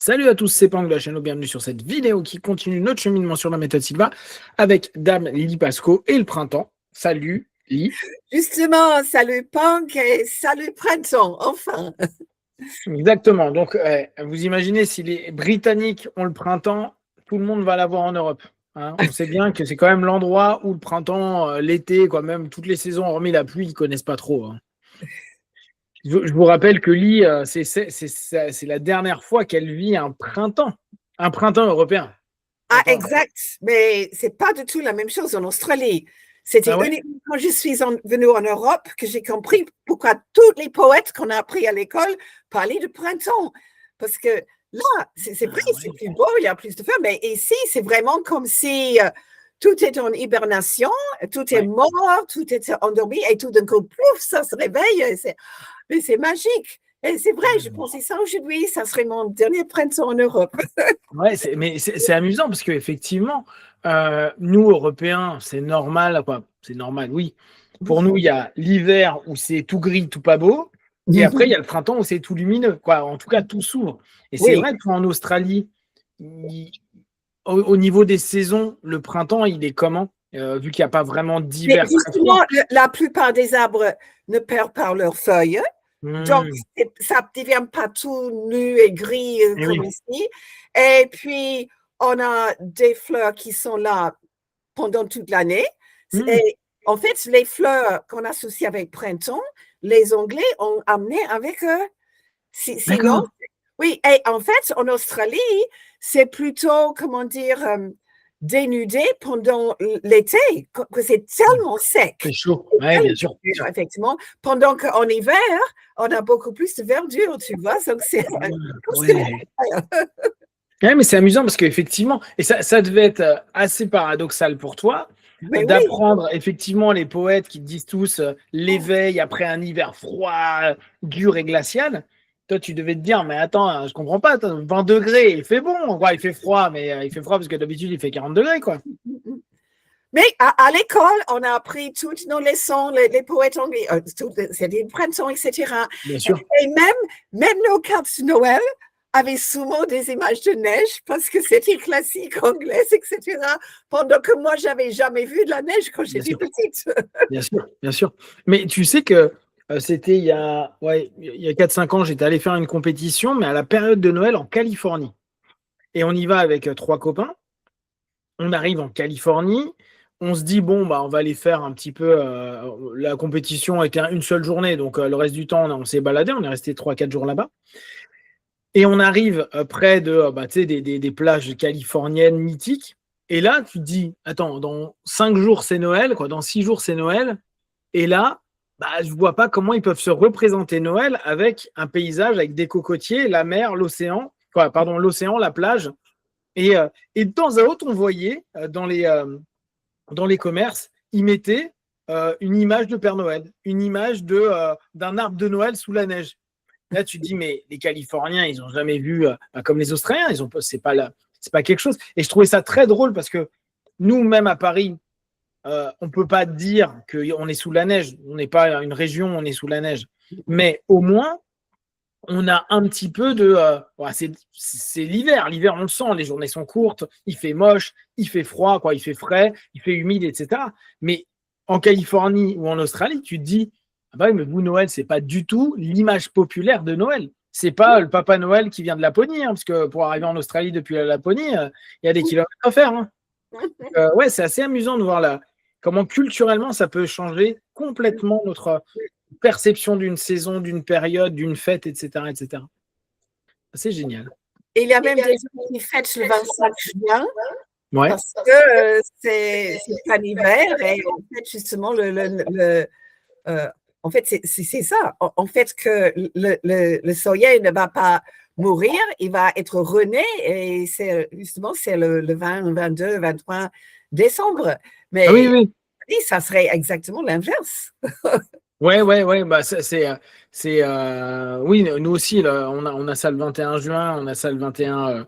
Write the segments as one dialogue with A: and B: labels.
A: Salut à tous, c'est Pang de la chaîne, bienvenue sur cette vidéo qui continue notre cheminement sur la méthode Silva avec Dame Lily Pasco et le printemps. Salut Lily.
B: Justement, salut Punk et salut Printemps, enfin.
A: Exactement, donc vous imaginez si les Britanniques ont le printemps, tout le monde va l'avoir en Europe. Hein. On sait bien que c'est quand même l'endroit où le printemps, l'été, quoi, même toutes les saisons, hormis la pluie, ils ne connaissent pas trop. Hein. Je vous rappelle que Lily, c'est la dernière fois qu'elle vit un printemps européen.
B: Ah, exact, mais c'est pas du tout la même chose en Australie. C'était uniquement quand je suis venue en Europe que j'ai compris pourquoi tous les poètes qu'on a appris à l'école parlaient de printemps. Parce que là, c'est vrai, c'est plus beau, il y a plus de fleurs, mais ici, c'est vraiment comme si tout est en hibernation, tout est mort, tout est endormi, et tout d'un coup, pouf, ça se réveille. Mais c'est magique. Et c'est vrai, je pensais ça aujourd'hui, ça serait mon dernier printemps en Europe.
A: Ouais, mais c'est amusant parce qu'effectivement, nous, Européens, c'est normal, quoi. C'est normal, oui. Pour nous, il y a l'hiver où c'est tout gris, tout pas beau. Et après, il y a le printemps où c'est tout lumineux, quoi. En tout cas, tout s'ouvre. Et c'est vrai qu'en Australie, au niveau des saisons, le printemps, il est comment? Vu qu'il n'y a pas vraiment d'hiver.
B: Justement, la plupart des arbres ne perdent pas leurs feuilles. Donc, ça ne devient pas tout nu et gris comme ici. Et puis, on a des fleurs qui sont là pendant toute l'année. Et en fait, les fleurs qu'on associe avec printemps, les Anglais ont amené avec eux. Sinon, oui, et en fait, en Australie, c'est plutôt, comment dire, dénudé pendant l'été, que c'est tellement sec.
A: C'est chaud, oui, bien sûr.
B: Effectivement. Pendant qu'en hiver, on a beaucoup plus de verdure, tu vois. Donc, c'est.
A: Ouais, mais c'est amusant parce qu'effectivement, et ça devait être assez paradoxal pour toi, d'apprendre effectivement les poètes qui disent tous l'éveil après un hiver froid, dur et glacial. Toi, tu devais te dire, mais attends, je comprends pas, 20 degrés, il fait bon, quoi, il fait froid, mais il fait froid parce que d'habitude, il fait 40 degrés, quoi.
B: Mais à l'école, on a appris toutes nos leçons, les poètes anglais, c'est des printemps, etc.
A: Bien sûr.
B: Et même nos cartes de Noël avaient souvent des images de neige parce que c'était classique anglaise, etc. Pendant que moi, je n'avais jamais vu de la neige quand j'étais petite.
A: Bien sûr, bien sûr. Mais tu sais que c'était il y a 4-5 ans, j'étais allé faire une compétition, mais à la période de Noël en Californie. Et on y va avec 3 copains. On arrive en Californie. On se dit, bon, bah, on va aller faire un petit peu. La compétition était une seule journée, donc le reste du temps, on s'est baladé. On est resté 3-4 jours là-bas. Et on arrive près de des plages californiennes mythiques. Et là, tu te dis, attends, dans 5 jours, c'est Noël, quoi. Dans 6 jours, c'est Noël. Et là, je ne vois pas comment ils peuvent se représenter Noël avec un paysage, avec des cocotiers, la mer, l'océan, l'océan, la plage. Et de temps à autre, on voyait dans les commerces, ils mettaient une image de Père Noël, une image d'un arbre de Noël sous la neige. Là, tu te dis, mais les Californiens, ils n'ont jamais vu, comme les Australiens, c'est pas quelque chose. Et je trouvais ça très drôle parce que nous, même à Paris, on ne peut pas dire qu'on est sous la neige. On n'est pas une région, on est sous la neige. Mais au moins, on a un petit peu de. C'est l'hiver. L'hiver, on le sent. Les journées sont courtes. Il fait moche. Il fait froid. Il fait frais. Il fait humide, etc. Mais en Californie ou en Australie, tu te dis, ah bah oui, mais vous, Noël, c'est pas du tout l'image populaire de Noël. C'est pas le Papa Noël qui vient de Laponie, hein, parce que pour arriver en Australie depuis la Laponie, il y a des kilomètres à faire. Hein. Ouais, c'est assez amusant de voir comment culturellement ça peut changer complètement notre perception d'une saison, d'une période, d'une fête, etc., etc. C'est génial.
B: Et il y a même des gens qui fêtent le 25 juin.
A: Ouais.
B: Parce que c'est pas l'hiver et en fait justement en fait c'est ça en fait que le soleil ne va pas mourir, il va être rené et c'est justement c'est le 20, 22, 23 décembre. Mais
A: oui,
B: ça serait exactement l'inverse.
A: Ouais. Bah, oui, nous aussi, là, on a ça le 21 juin, on a ça le 21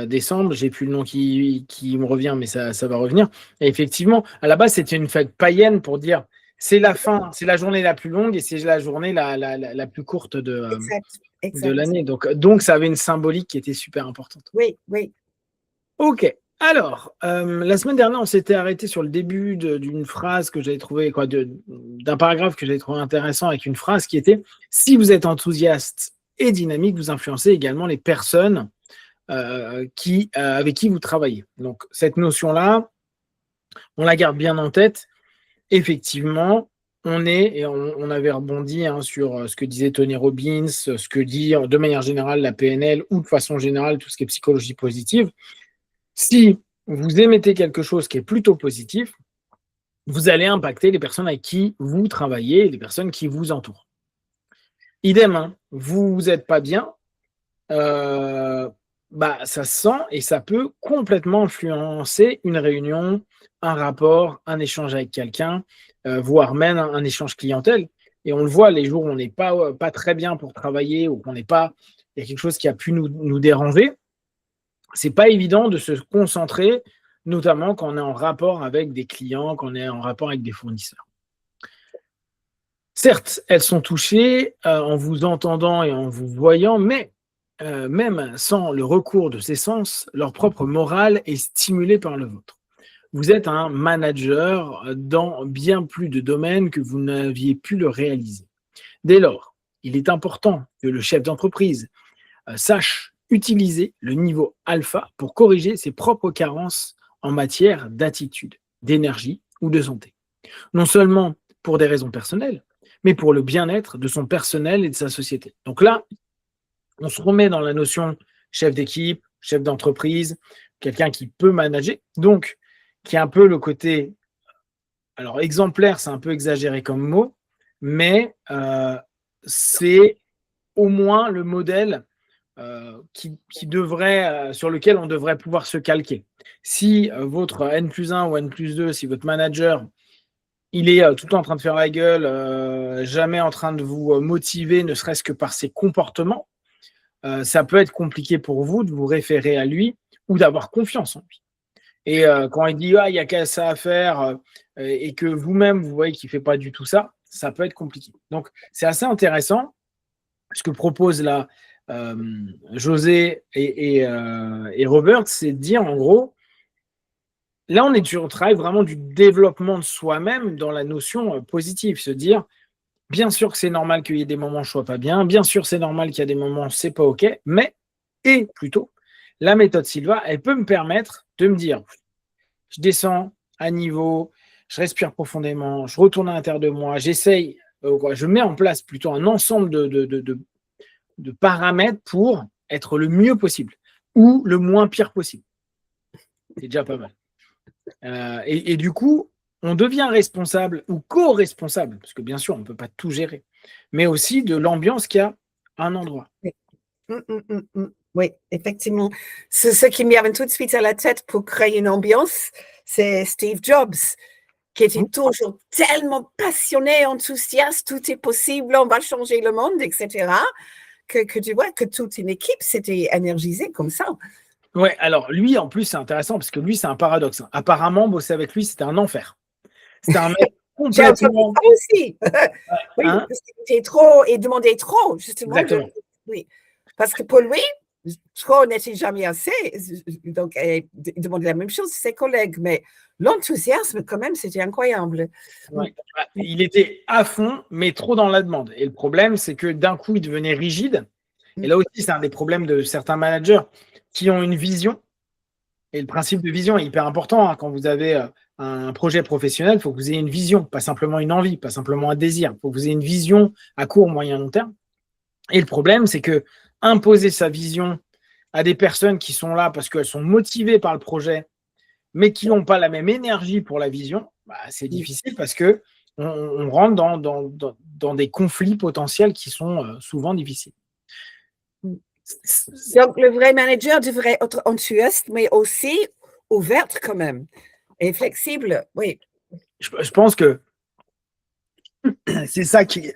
A: décembre. J'ai plus le nom qui me revient, mais ça va revenir. Et effectivement, à la base, c'était une fête païenne pour dire c'est la fin, c'est la journée la plus longue et c'est la journée la plus courte de.
B: Exact.
A: de l'année. Donc, ça avait une symbolique qui était super importante.
B: Oui, oui.
A: Ok. Alors, la semaine dernière, on s'était arrêté sur le début d'une phrase que j'avais trouvé, d'un paragraphe que j'avais trouvé intéressant avec une phrase qui était « Si vous êtes enthousiaste et dynamique, vous influencez également les personnes avec qui vous travaillez. » Donc, cette notion-là, on la garde bien en tête. Effectivement, on avait rebondi sur ce que disait Tony Robbins, ce que dit de manière générale la PNL ou de façon générale tout ce qui est psychologie positive. Si vous émettez quelque chose qui est plutôt positif, vous allez impacter les personnes avec qui vous travaillez, les personnes qui vous entourent. Idem, vous n'êtes pas bien, ça se sent et ça peut complètement influencer une réunion, un rapport, un échange avec quelqu'un, voire même un échange clientèle. Et on le voit les jours où on n'est pas très bien pour travailler ou il y a quelque chose qui a pu nous déranger. C'est pas évident de se concentrer, notamment quand on est en rapport avec des clients, quand on est en rapport avec des fournisseurs. Certes, elles sont touchées en vous entendant et en vous voyant, mais même sans le recours de ces sens, leur propre morale est stimulée par le vôtre. Vous êtes un manager dans bien plus de domaines que vous n'aviez pu le réaliser. Dès lors, il est important que le chef d'entreprise sache utiliser le niveau alpha pour corriger ses propres carences en matière d'attitude, d'énergie ou de santé. Non seulement pour des raisons personnelles, mais pour le bien-être de son personnel et de sa société. Donc là, on se remet dans la notion chef d'équipe, chef d'entreprise, quelqu'un qui peut manager, donc qui a un peu le côté, alors exemplaire, c'est un peu exagéré comme mot, mais c'est au moins le modèle sur lequel on devrait pouvoir se calquer. Si votre N+1 ou N+2, si votre manager, il est tout le temps en train de faire la gueule, jamais en train de vous motiver, ne serait-ce que par ses comportements, ça peut être compliqué pour vous de vous référer à lui ou d'avoir confiance en lui. Et quand il dit « il n'y a qu'à ça à faire » et que vous-même, vous voyez qu'il ne fait pas du tout ça, ça peut être compliqué. Donc, c'est assez intéressant ce que propose là José et Robert, c'est de dire en gros, là on travaille vraiment du développement de soi-même dans la notion positive, se dire bien sûr que c'est normal qu'il y ait des moments où je ne sois pas bien, bien sûr c'est normal qu'il y a des moments où c'est pas ok, mais plutôt la méthode Silva, elle peut me permettre de me dire je descends à niveau, je respire profondément, je retourne à l'intérieur de moi, j'essaye, je mets en place plutôt un ensemble de paramètres pour être le mieux possible ou le moins pire possible. C'est déjà pas mal. Et du coup, on devient responsable ou co-responsable, parce que bien sûr, on ne peut pas tout gérer, mais aussi de l'ambiance qu'il y a à un endroit.
B: Oui, effectivement. Ce qui me vient tout de suite à la tête pour créer une ambiance, c'est Steve Jobs, qui était toujours tellement passionné, enthousiaste, tout est possible, on va changer le monde, etc., que tu vois que toute une équipe s'était énergisée comme ça.
A: Ouais, alors lui, en plus, c'est intéressant parce que lui, c'est un paradoxe. Apparemment, bosser avec lui, c'était un enfer. C'était un mec complètement.
B: aussi. Oui, parce qu'il était trop et demandait trop, justement.
A: Exactement.
B: Oui, parce que pour lui, trop n'était jamais assez. Donc, il demandait la même chose à ses collègues, mais l'enthousiasme, quand même, c'était incroyable.
A: Ouais. Il était à fond, mais trop dans la demande. Et le problème, c'est que d'un coup, il devenait rigide. Et là aussi, c'est un des problèmes de certains managers qui ont une vision. Et le principe de vision est hyper important. Quand vous avez un projet professionnel, il faut que vous ayez une vision, pas simplement une envie, pas simplement un désir. Il faut que vous ayez une vision à court, moyen, long terme. Et le problème, c'est que imposer sa vision à des personnes qui sont là parce qu'elles sont motivées par le projet, mais qui n'ont pas la même énergie pour la vision, c'est difficile parce que on rentre dans des conflits potentiels qui sont souvent difficiles.
B: Donc, le vrai manager devrait être enthousiaste, mais aussi ouverte quand même et flexible. Oui.
A: Je pense que c'est ça qui est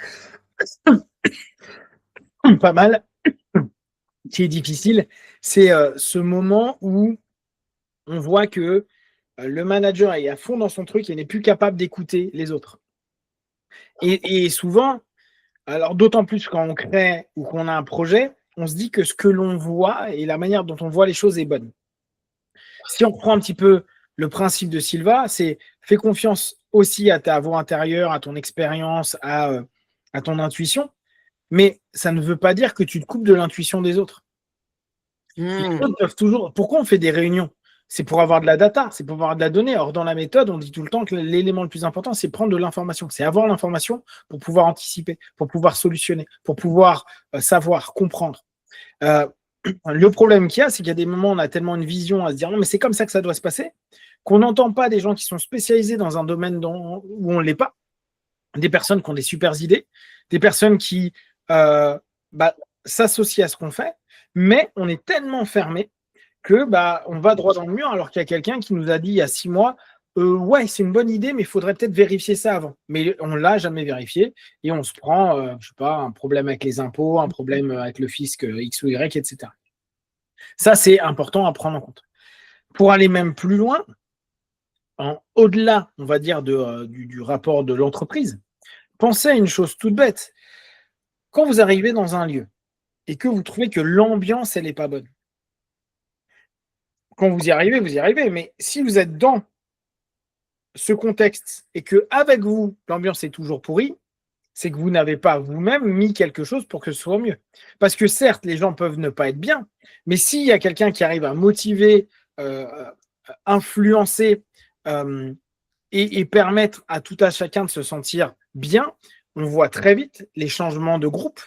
A: pas mal, qui est difficile, c'est ce moment où on voit que le manager est à fond dans son truc et n'est plus capable d'écouter les autres. Et souvent, Alors, d'autant plus quand on crée ou qu'on a un projet, on se dit que ce que l'on voit et la manière dont on voit les choses est bonne. Si on reprend un petit peu le principe de Silva, c'est fais confiance aussi à ta voix intérieure, à ton expérience, à ton intuition, mais ça ne veut pas dire que tu te coupes de l'intuition des autres. Les autres peuvent toujours. Pourquoi on fait des réunions? C'est pour avoir de la data, c'est pour avoir de la donnée. Or, dans la méthode, on dit tout le temps que l'élément le plus important, c'est prendre de l'information. C'est avoir l'information pour pouvoir anticiper, pour pouvoir solutionner, pour pouvoir savoir, comprendre. Le problème qu'il y a, c'est qu'il y a des moments où on a tellement une vision à se dire non, mais c'est comme ça que ça doit se passer, qu'on n'entend pas des gens qui sont spécialisés dans un domaine où on ne l'est pas, des personnes qui ont des super idées, des personnes qui s'associent à ce qu'on fait, mais on est tellement fermé que on va droit dans le mur alors qu'il y a quelqu'un qui nous a dit il y a 6 mois ouais, c'est une bonne idée, mais il faudrait peut-être vérifier ça avant. Mais on ne l'a jamais vérifié et on se prend, je sais pas, un problème avec les impôts, un problème avec le fisc X ou Y, etc. Ça, c'est important à prendre en compte. Pour aller même plus loin, au-delà, on va dire, du rapport de l'entreprise, pensez à une chose toute bête. Quand vous arrivez dans un lieu et que vous trouvez que l'ambiance, elle n'est pas bonne, quand vous y arrivez, mais si vous êtes dans ce contexte et qu'avec vous, l'ambiance est toujours pourrie, c'est que vous n'avez pas vous-même mis quelque chose pour que ce soit mieux. Parce que certes, les gens peuvent ne pas être bien, mais s'il y a quelqu'un qui arrive à motiver, influencer et permettre à tout à chacun de se sentir bien, on voit très vite les changements de groupe.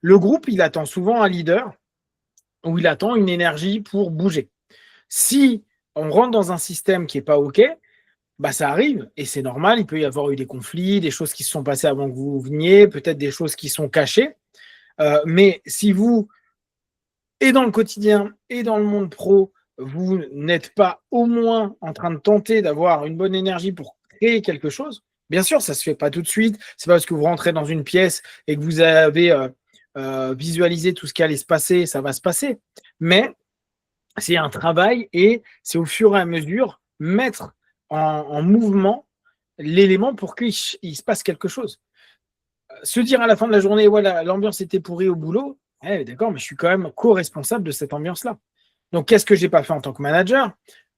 A: Le groupe, il attend souvent un leader ou il attend une énergie pour bouger. Si on rentre dans un système qui n'est pas OK, ça arrive et c'est normal. Il peut y avoir eu des conflits, des choses qui se sont passées avant que vous veniez, peut-être des choses qui sont cachées. Mais si vous, et dans le quotidien et dans le monde pro, vous n'êtes pas au moins en train de tenter d'avoir une bonne énergie pour créer quelque chose, bien sûr, ça ne se fait pas tout de suite. C'est pas parce que vous rentrez dans une pièce et que vous avez visualisé tout ce qui allait se passer, ça va se passer. Mais c'est un travail et c'est au fur et à mesure mettre en mouvement l'élément pour qu'il se passe quelque chose. Se dire à la fin de la journée, voilà, l'ambiance était pourrie au boulot, d'accord, mais je suis quand même co-responsable de cette ambiance-là. Donc, qu'est-ce que je n'ai pas fait en tant que manager?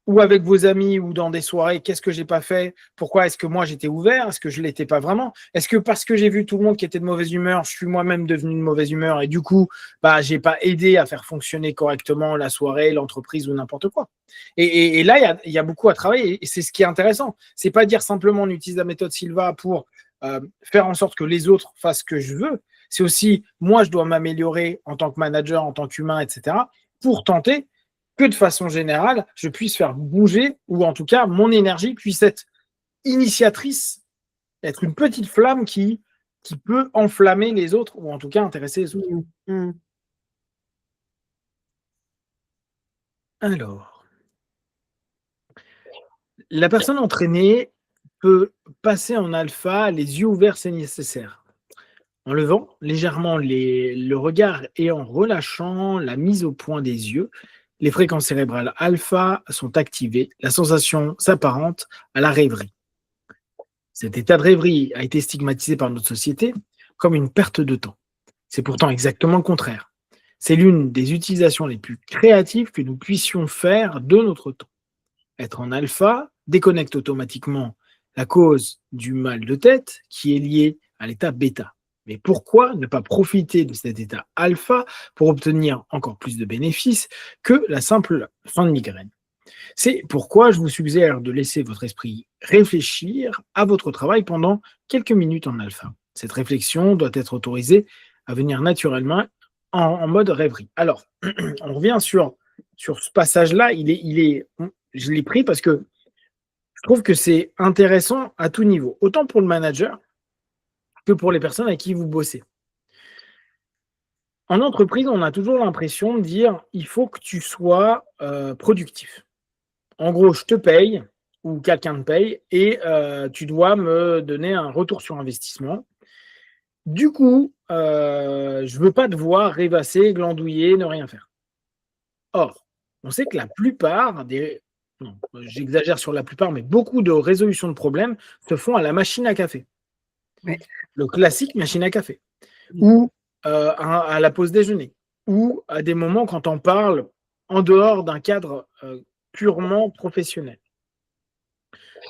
A: Ou avec vos amis ou dans des soirées, qu'est-ce que je n'ai pas fait? Pourquoi est-ce que moi j'étais ouvert? Est-ce que je ne l'étais pas vraiment? Est-ce que parce que j'ai vu tout le monde qui était de mauvaise humeur, je suis moi-même devenu de mauvaise humeur et du coup, je n'ai pas aidé à faire fonctionner correctement la soirée, l'entreprise ou n'importe quoi? Et là, il y a beaucoup à travailler et c'est ce qui est intéressant. Ce n'est pas dire simplement on utilise la méthode Silva pour faire en sorte que les autres fassent ce que je veux. C'est aussi, moi, je dois m'améliorer en tant que manager, en tant qu'humain, etc., pour tenter que de façon générale, je puisse faire bouger, ou en tout cas, mon énergie puisse être initiatrice, être une petite flamme qui peut enflammer les autres, ou en tout cas intéresser les autres. Alors, la personne entraînée peut passer en alpha les yeux ouverts, c'est nécessaire. En levant légèrement le regard et en relâchant la mise au point des yeux, les fréquences cérébrales alpha sont activées. La sensation s'apparente à la rêverie. Cet état de rêverie a été stigmatisé par notre société comme une perte de temps. C'est pourtant exactement le contraire. C'est l'une des utilisations les plus créatives que nous puissions faire de notre temps. Être en alpha déconnecte automatiquement la cause du mal de tête qui est lié à l'état bêta. Mais pourquoi ne pas profiter de cet état alpha pour obtenir encore plus de bénéfices que la simple fin de migraine? C'est pourquoi je vous suggère de laisser votre esprit réfléchir à votre travail pendant quelques minutes en alpha. Cette réflexion doit être autorisée à venir naturellement en mode rêverie. Alors, on revient sur ce passage-là. Je l'ai pris parce que je trouve que c'est intéressant à tout niveau, autant pour le manager que pour les personnes avec qui vous bossez. En entreprise, on a toujours l'impression de dire il faut que tu sois productif. En gros, je te paye ou quelqu'un te paye et tu dois me donner un retour sur investissement. Du coup, je ne veux pas te voir rêvasser, glandouiller, ne rien faire. Or, on sait que la plupart j'exagère sur la plupart, mais beaucoup de résolutions de problèmes se font à la machine à café.
B: Oui.
A: Le classique machine à café. ou à la pause déjeuner, ou à des moments quand on parle en dehors d'un cadre purement professionnel.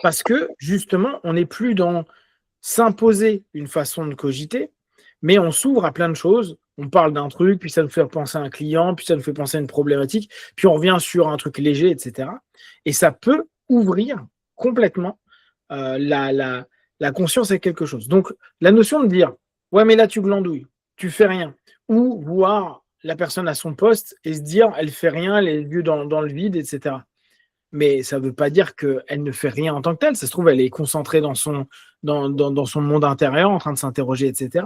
A: Parce que, justement, on n'est plus dans s'imposer une façon de cogiter, mais on s'ouvre à plein de choses. On parle d'un truc, puis ça nous fait penser à un client, puis ça nous fait penser à une problématique, puis on revient sur un truc léger, etc. Et ça peut ouvrir complètement la conscience à quelque chose. Donc, la notion de dire, ouais, mais là, tu glandouilles, tu fais rien, ou voir la personne à son poste et se dire, elle fait rien, les yeux dans le vide, etc. Mais ça ne veut pas dire qu'elle ne fait rien en tant que telle. Ça se trouve, elle est concentrée dans son monde intérieur, en train de s'interroger, etc.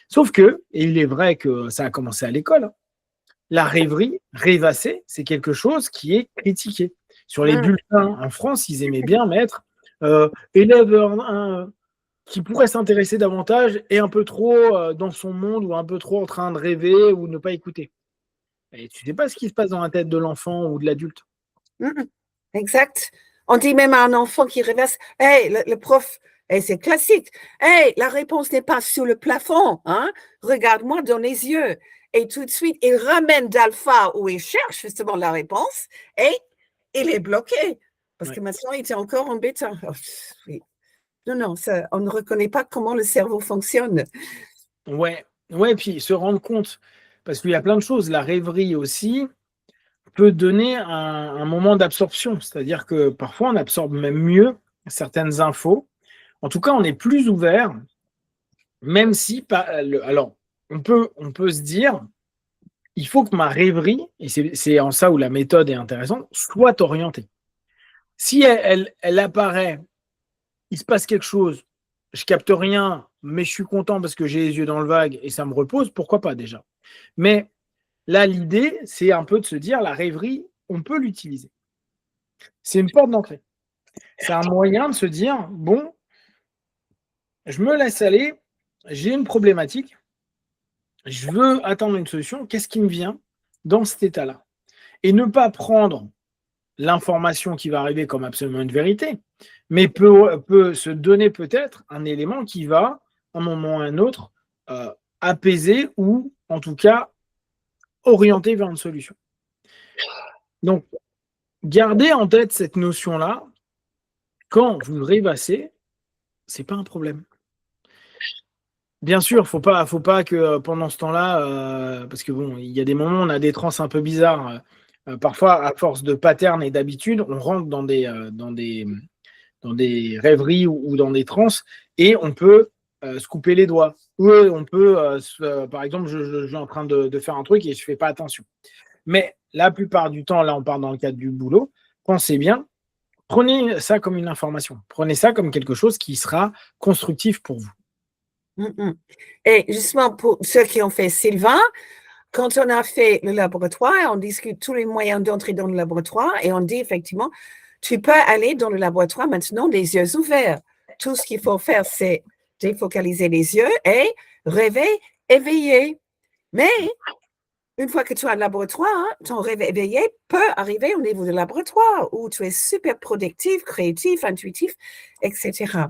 A: Sauf que, et il est vrai que ça a commencé à l'école, la rêverie, rêvasser, c'est quelque chose qui est critiqué. Sur les bulletins en France, ils aimaient bien mettre élève qui pourrait s'intéresser davantage et un peu trop dans son monde ou un peu trop en train de rêver ou ne pas écouter. Et tu ne sais pas ce qui se passe dans la tête de l'enfant ou de l'adulte.
B: Exact. On dit même à un enfant qui rêvasse, hey, le prof, hey, c'est classique, hey, la réponse n'est pas sur le plafond, hein? Regarde-moi dans les yeux. Et tout de suite, il ramène d'alpha où il cherche justement la réponse et il est bloqué. Parce que maintenant, il est encore en bêta. Oh, oui. Non, ça, on ne reconnaît pas comment le cerveau fonctionne.
A: Ouais, puis se rendre compte, parce qu'il y a plein de choses. La rêverie aussi peut donner un moment d'absorption, c'est-à-dire que parfois on absorbe même mieux certaines infos. En tout cas, on est plus ouvert, même si, alors, on peut se dire, il faut que ma rêverie, et c'est en ça où la méthode est intéressante, soit orientée. Si elle apparaît, il se passe quelque chose, je capte rien, mais je suis content parce que j'ai les yeux dans le vague et ça me repose, pourquoi pas déjà. Mais là, l'idée, c'est un peu de se dire, la rêverie, on peut l'utiliser. C'est une porte d'entrée. C'est un moyen de se dire, bon, je me laisse aller, j'ai une problématique, je veux attendre une solution, qu'est-ce qui me vient dans cet état-là? Et ne pas prendre l'information qui va arriver comme absolument une vérité, mais peut se donner peut-être un élément qui va, à un moment ou à un autre, apaiser ou, en tout cas, orienter vers une solution. Donc, gardez en tête cette notion-là. Quand vous rêvassez, ce n'est pas un problème. Bien sûr, il ne faut pas que pendant ce temps-là, parce que bon, il y a des moments où on a des transes un peu bizarres. Parfois, à force de patterns et d'habitude, on rentre dans des rêveries ou dans des transes et on peut se couper les doigts. Ou on peut, par exemple, je suis en train de faire un truc et je ne fais pas attention. Mais la plupart du temps, là, on part dans le cadre du boulot, pensez bien, prenez ça comme une information. Prenez ça comme quelque chose qui sera constructif pour vous.
B: Et justement, pour ceux qui ont fait Sylvain, quand on a fait le laboratoire, on discute tous les moyens d'entrer dans le laboratoire et on dit effectivement, tu peux aller dans le laboratoire maintenant les yeux ouverts. Tout ce qu'il faut faire, c'est défocaliser les yeux et rêver éveillé. Mais une fois que tu as le laboratoire, ton rêve éveillé peut arriver au niveau du laboratoire où tu es super productif, créatif, intuitif, etc.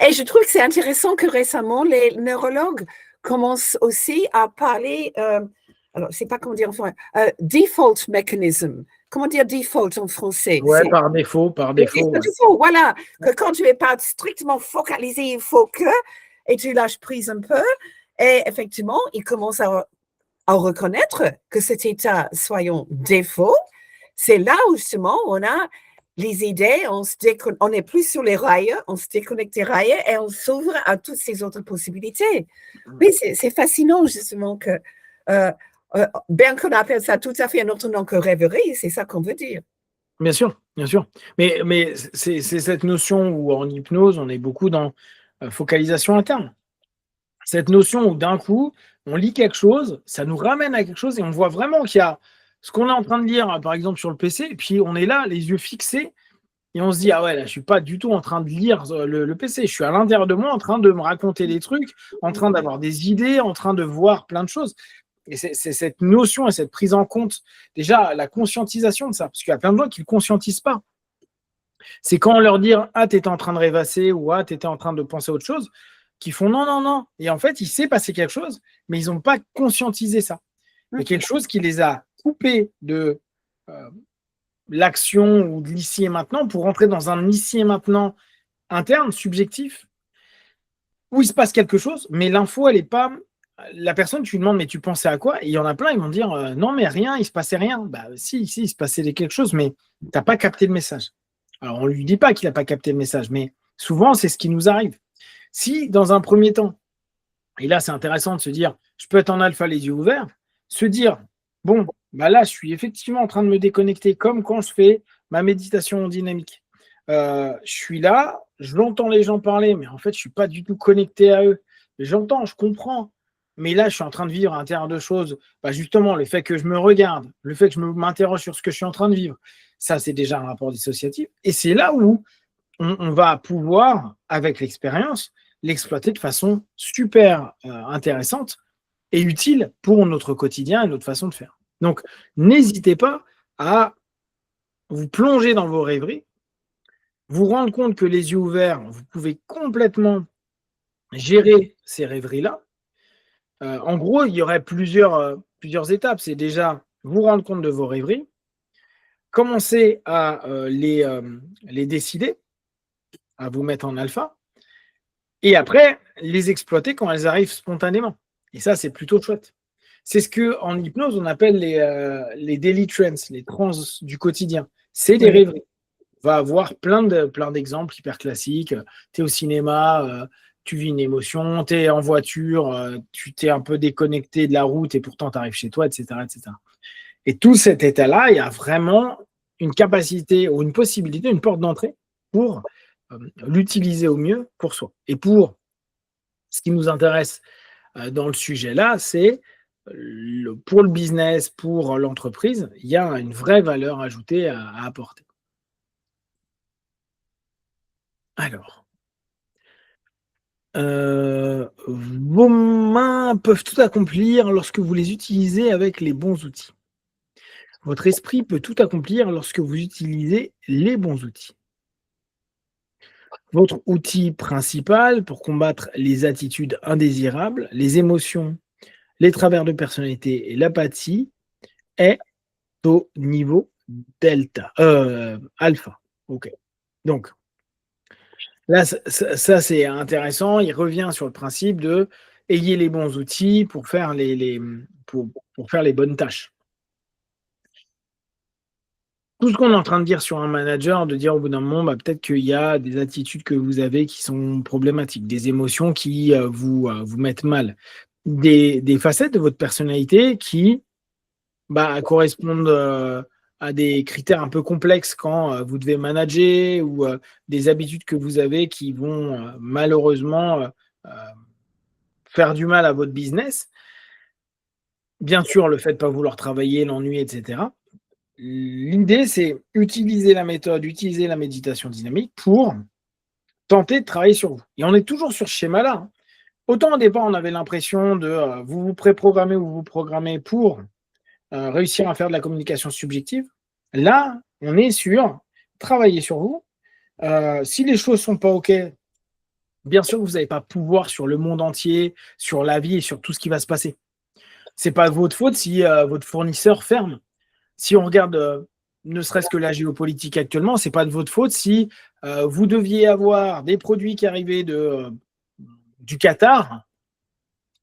B: Et je trouve que c'est intéressant que récemment, les neurologues commencent aussi à parler, alors je ne sais pas comment dire en français, default mechanism. Comment dire default en français?
A: Ouais, par défaut.
B: Voilà, que quand tu n'es pas strictement focalisé, il faut que, et tu lâches prise un peu, et effectivement, ils commencent à reconnaître que cet état, soyons défaut, c'est là où justement on a les idées, on n'est plus sur les rails, on se déconnecte des rails et on s'ouvre à toutes ces autres possibilités. Oui, c'est fascinant justement que, bien qu'on appelle ça tout à fait un autre nom que rêverie, c'est ça qu'on veut dire.
A: Bien sûr, bien sûr. Mais c'est cette notion où en hypnose, on est beaucoup dans focalisation interne. Cette notion où d'un coup, on lit quelque chose, ça nous ramène à quelque chose et on voit vraiment qu'il y a ce qu'on est en train de lire, par exemple, sur le PC, et puis on est là, les yeux fixés, et on se dit, ah ouais, là, je ne suis pas du tout en train de lire le PC, je suis à l'intérieur de moi en train de me raconter des trucs, en train d'avoir des idées, en train de voir plein de choses. Et c'est cette notion et cette prise en compte, déjà, la conscientisation de ça, parce qu'il y a plein de gens qui ne le conscientisent pas. C'est quand on leur dit, ah, tu étais en train de rêvasser, ou ah, tu étais en train de penser à autre chose, qui font non, non, non. Et en fait, il s'est passé quelque chose, mais ils n'ont pas conscientisé ça. Il y a quelque chose qui les a coupés de l'action ou de l'ici et maintenant pour rentrer dans un ici et maintenant interne, subjectif, où il se passe quelque chose, mais l'info, elle n'est pas. La personne, tu lui demandes, mais tu pensais à quoi? Et il y en a plein, ils vont dire non, mais rien, il ne se passait rien. Bah, si, il se passait quelque chose, mais tu n'as pas capté le message. Alors, on ne lui dit pas qu'il n'a pas capté le message, mais souvent, c'est ce qui nous arrive. Si, dans un premier temps, et là, c'est intéressant de se dire, je peux être en alpha les yeux ouverts, se dire, bon, bah là, je suis effectivement en train de me déconnecter, comme quand je fais ma méditation dynamique. Je suis là, je l'entends les gens parler, mais en fait, je ne suis pas du tout connecté à eux. J'entends, je comprends. Mais là, je suis en train de vivre à l'intérieur de choses. Bah justement, le fait que je me regarde, le fait que je m'interroge sur ce que je suis en train de vivre, ça, c'est déjà un rapport dissociatif. Et c'est là où on va pouvoir, avec l'expérience, l'exploiter de façon super intéressante et utile pour notre quotidien et notre façon de faire. Donc, n'hésitez pas à vous plonger dans vos rêveries, vous rendre compte que les yeux ouverts, vous pouvez complètement gérer ces rêveries-là. En gros, il y aurait plusieurs étapes. C'est déjà vous rendre compte de vos rêveries, commencer à les décider, à vous mettre en alpha, et après, les exploiter quand elles arrivent spontanément. Et ça, c'est plutôt chouette. C'est ce qu'en hypnose, on appelle les daily trends, les trans du quotidien. C'est des rêveries. On va avoir plein d'exemples hyper classiques. Tu es au cinéma, tu vis une émotion, tu es en voiture, tu t'es un peu déconnecté de la route et pourtant tu arrives chez toi, etc., etc. Et tout cet état-là, il y a vraiment une capacité ou une possibilité, une porte d'entrée pour l'utiliser au mieux pour soi. Et pour ce qui nous intéresse dans le sujet là, c'est pour le business, pour l'entreprise, il y a une vraie valeur ajoutée à apporter. Alors, vos mains peuvent tout accomplir lorsque vous les utilisez avec les bons outils. Votre esprit peut tout accomplir lorsque vous utilisez les bons outils. Votre outil principal pour combattre les attitudes indésirables, les émotions, les travers de personnalité et l'apathie est au niveau delta, alpha. Ok. Donc, là, ça c'est intéressant. Il revient sur le principe de ayez les bons outils pour faire pour faire les bonnes tâches. Tout ce qu'on est en train de dire sur un manager, de dire au bout d'un moment, bah, peut-être qu'il y a des attitudes que vous avez qui sont problématiques, des émotions qui vous mettent mal, des facettes de votre personnalité qui correspondent à des critères un peu complexes quand vous devez manager ou des habitudes que vous avez qui vont malheureusement faire du mal à votre business. Bien sûr, le fait de ne pas vouloir travailler, l'ennui, etc. L'idée, c'est utiliser la méthode, utiliser la méditation dynamique pour tenter de travailler sur vous. Et on est toujours sur ce schéma-là. Hein. Autant au départ, on avait l'impression de vous préprogrammez ou vous programmez pour réussir à faire de la communication subjective. Là, on est sur travailler sur vous. Si les choses ne sont pas OK, bien sûr que vous n'avez pas pouvoir sur le monde entier, sur la vie et sur tout ce qui va se passer. Ce n'est pas votre faute si votre fournisseur ferme. Si on regarde ne serait-ce que la géopolitique actuellement, ce n'est pas de votre faute si vous deviez avoir des produits qui arrivaient du Qatar.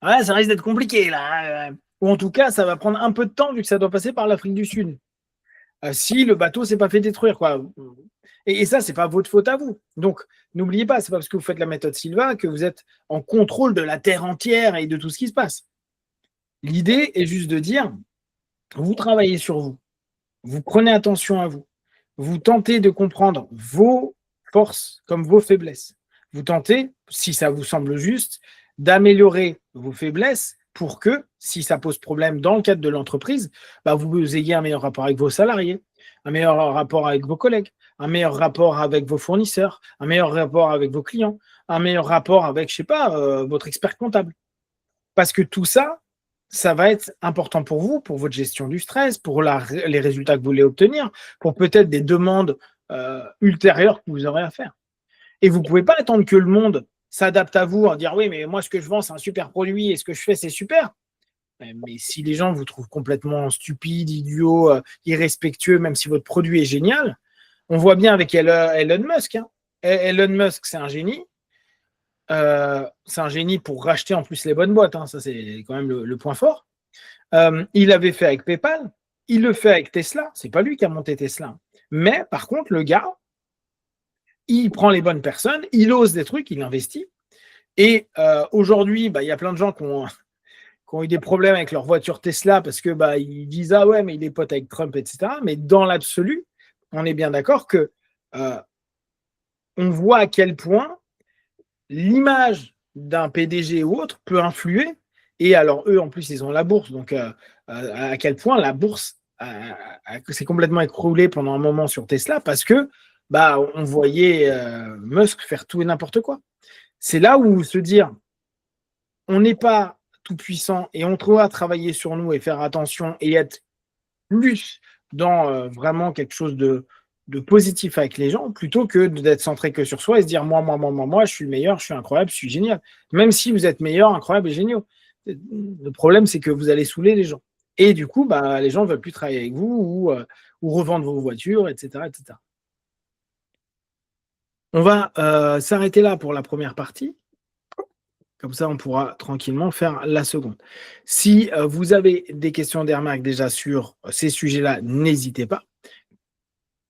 A: Ouais, ça risque d'être compliqué là. Ou en tout cas, ça va prendre un peu de temps vu que ça doit passer par l'Afrique du Sud. Si le bateau ne s'est pas fait détruire, quoi. Et ça, ce n'est pas votre faute à vous. Donc, n'oubliez pas, ce n'est pas parce que vous faites la méthode Silva que vous êtes en contrôle de la Terre entière et de tout ce qui se passe. L'idée est juste de dire, vous travaillez sur vous. Vous prenez attention à vous. Vous tentez de comprendre vos forces comme vos faiblesses. Vous tentez, si ça vous semble juste, d'améliorer vos faiblesses pour que, si ça pose problème dans le cadre de l'entreprise, vous ayez un meilleur rapport avec vos salariés, un meilleur rapport avec vos collègues, un meilleur rapport avec vos fournisseurs, un meilleur rapport avec vos clients, un meilleur rapport avec, votre expert comptable. Parce que tout ça, ça va être important pour vous, pour votre gestion du stress, pour les résultats que vous voulez obtenir, pour peut-être des demandes ultérieures que vous aurez à faire. Et vous ne pouvez pas attendre que le monde s'adaptent à vous en dire oui, mais moi, ce que je vends, c'est un super produit et ce que je fais, c'est super. Mais si les gens vous trouvent complètement stupide, idiot, irrespectueux, même si votre produit est génial, on voit bien avec Elon Musk. Hein. Elon Musk, c'est un génie. C'est un génie pour racheter en plus les bonnes boîtes. Hein. Ça, c'est quand même le point fort. Il l'avait fait avec PayPal. Il le fait avec Tesla. C'est pas lui qui a monté Tesla. Mais par contre, le gars, il prend les bonnes personnes, il ose des trucs, il investit. Et aujourd'hui, il y a plein de gens qui ont eu des problèmes avec leur voiture Tesla parce que ils disent ah ouais, mais il est pote avec Trump, etc. Mais dans l'absolu, on est bien d'accord que on voit à quel point l'image d'un PDG ou autre peut influer. Et alors, eux, en plus, ils ont la bourse. Donc, à quel point la bourse s'est complètement écroulée pendant un moment sur Tesla parce que on voyait Musk faire tout et n'importe quoi. C'est là où se dire, on n'est pas tout puissant et on doit travailler sur nous et faire attention et être plus dans vraiment quelque chose de positif avec les gens plutôt que d'être centré que sur soi et se dire moi, je suis le meilleur, je suis incroyable, je suis génial. Même si vous êtes meilleur, incroyable et génial. Le problème, c'est que vous allez saouler les gens. Et du coup, les gens ne veulent plus travailler avec vous ou revendre vos voitures, etc. etc. On va s'arrêter là pour la première partie. Comme ça, on pourra tranquillement faire la seconde. Si vous avez des questions, des remarques déjà sur ces sujets-là, n'hésitez pas.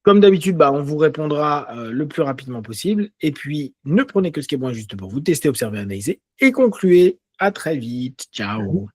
A: Comme d'habitude, on vous répondra le plus rapidement possible. Et puis, ne prenez que ce qui est bon et juste pour vous. Testez, observez, analysez et concluez. À très vite. Ciao.